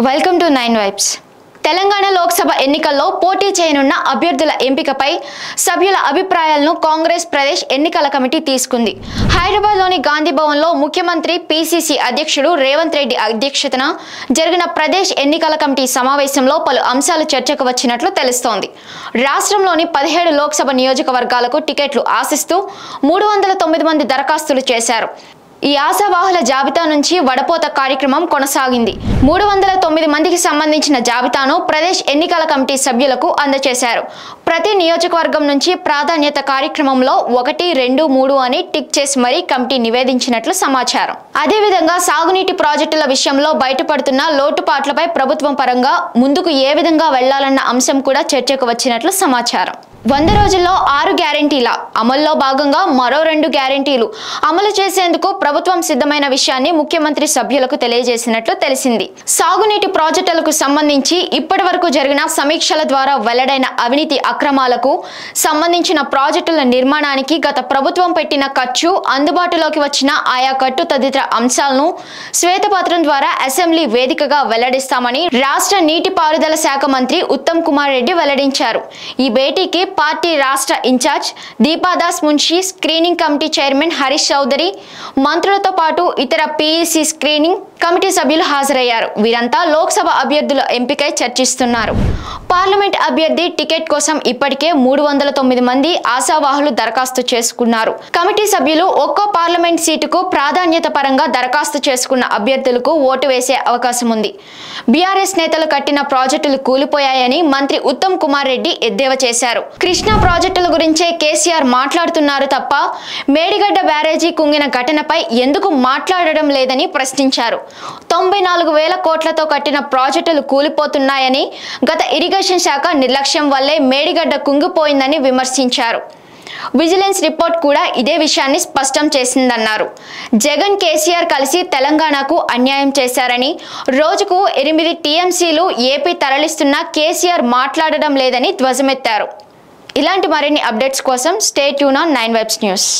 Welcome to 9 vibes. Telangana Lok Sabha ఎన్నికల్లో పోటీ చేయనున్న అభ్యర్థుల ఎంపికపై సభ్యుల అభిప్రాయాలను కాంగ్రెస్ ప్రదేశ్ ఎన్నికల కమిటీ తీసుకుంది. హైదరాబాద్లోని గాంధీ భవన్లో ముఖ్యమంత్రి పిసిసి అధ్యక్షుడు రేవంత్ రెడ్డి అధ్యక్షతన జరిగిన ప్రదేశ్ ఎన్నికల కమిటీ సమావేశంలో పలు అంశాలు చర్చకు వచ్చినట్లు తెలుస్తోంది. రాష్ట్రంలోని 17 లోక్సభ నియోజకవర్గాలకు టికెట్లు ఆశిస్తూ 309 మంది దరఖాస్తులు చేశారు. ఈ ఆశావాహుల జాబితా నుంచి వడపోత కార్యక్రమం కొనసాగింది. 309 మందికి సంబంధించిన జాబితాను ప్రదేశ్ ఎన్నికల కమిటీ సభ్యులకు అందజేశారు. ప్రతి నియోజకవర్గం నుంచి ప్రాధాన్యత కార్యక్రమంలో 1, 2, 3 అని టిక్ చేసి మరీ కమిటీ నివేదించినట్లు సమాచారం. అదేవిధంగా సాగునీటి ప్రాజెక్టుల విషయంలో బయటపడుతున్న లోటుపాట్లపై ప్రభుత్వం పరంగా ముందుకు ఏ విధంగా వెళ్లాలన్న అంశం కూడా చర్చకు వచ్చినట్లు సమాచారం. 100 రోజుల్లో 6 గ్యారెంటీల అమల్లో భాగంగా మరో 2 గ్యారెంటీలు అమలు చేసేందుకు ప్రభుత్వం సిద్ధమైన విషయాన్ని ముఖ్యమంత్రి సభ్యులకు తెలియజేసినట్లు తెలిసింది. సాగునీటి ప్రాజెక్టులకు సంబంధించి ఇప్పటి వరకు జరిగిన సమీక్షల ద్వారా వెల్లడైన అవినీతి అక్రమాలకు సంబంధించిన ప్రాజెక్టుల నిర్మాణానికి గత ప్రభుత్వం పెట్టిన ఖర్చు, అందుబాటులోకి వచ్చిన ఆయా కట్టు తదితర అంశాలను శ్వేతపత్రం ద్వారా అసెంబ్లీ వేదికగా వెల్లడిస్తామని రాష్ట్ర నీటిపారుదల శాఖ మంత్రి ఉత్తమ్ కుమార్ రెడ్డి వెల్లడించారు. ఈ భేటీకి పార్టీ రాష్ట్ర in charge Deepadas Munshi, screening committee chairman Harish Chaudhary, మంత్రులతో పాటు ఇతర పిఈసి స్క్రీనింగ్ కమిటీ సభ్యులు హాజరయ్యారు. వీరంతా లోక్సభ అభ్యర్థుల ఎంపికై చర్చిస్తున్నారు. పార్లమెంట్ అభ్యర్థి టికెట్ కోసం ఇప్పటికే 309 మంది ఆశావాహులు దరఖాస్తు చేసుకున్నారు. కమిటీ సభ్యులు ఒక్కో పార్లమెంట్ సీటుకు ప్రాధాన్యత పరంగా దరఖాస్తు చేసుకున్న అభ్యర్థులకు ఓటు వేసే అవకాశం ఉంది. బీఆర్ఎస్ నేతలు కట్టిన ప్రాజెక్టులు కూలిపోయాయని మంత్రి ఉత్తమ్ కుమార్ రెడ్డి ఎద్దేవా చేశారు. కృష్ణా ప్రాజెక్టుల గురించే కేసీఆర్ మాట్లాడుతున్నారు తప్ప మేడిగడ్డ బ్యారేజీ కుంగిన ఘటనపై ఎందుకు మాట్లాడడం లేదని ప్రశ్నించారు. 94,000 కోట్లతో కట్టిన ప్రాజెక్టులు కూలిపోతున్నాయని, గత ఇరిగేషన్ శాఖ నిర్లక్ష్యం వల్లే మేడిగడ్డ కుంగిపోయిందని విమర్శించారు. విజిలెన్స్ రిపోర్ట్ కూడా ఇదే విషయాన్ని స్పష్టం చేసిందన్నారు. జగన్, కేసీఆర్ కలిసి తెలంగాణకు అన్యాయం చేశారని, రోజుకు 8 టీఎంసీలు ఏపీ తరలిస్తున్నా కేసీఆర్ మాట్లాడడం లేదని ధ్వజమెత్తారు. ఇలాంటి మరిన్ని అప్డేట్స్ కోసం stay tune on 9 vibes news.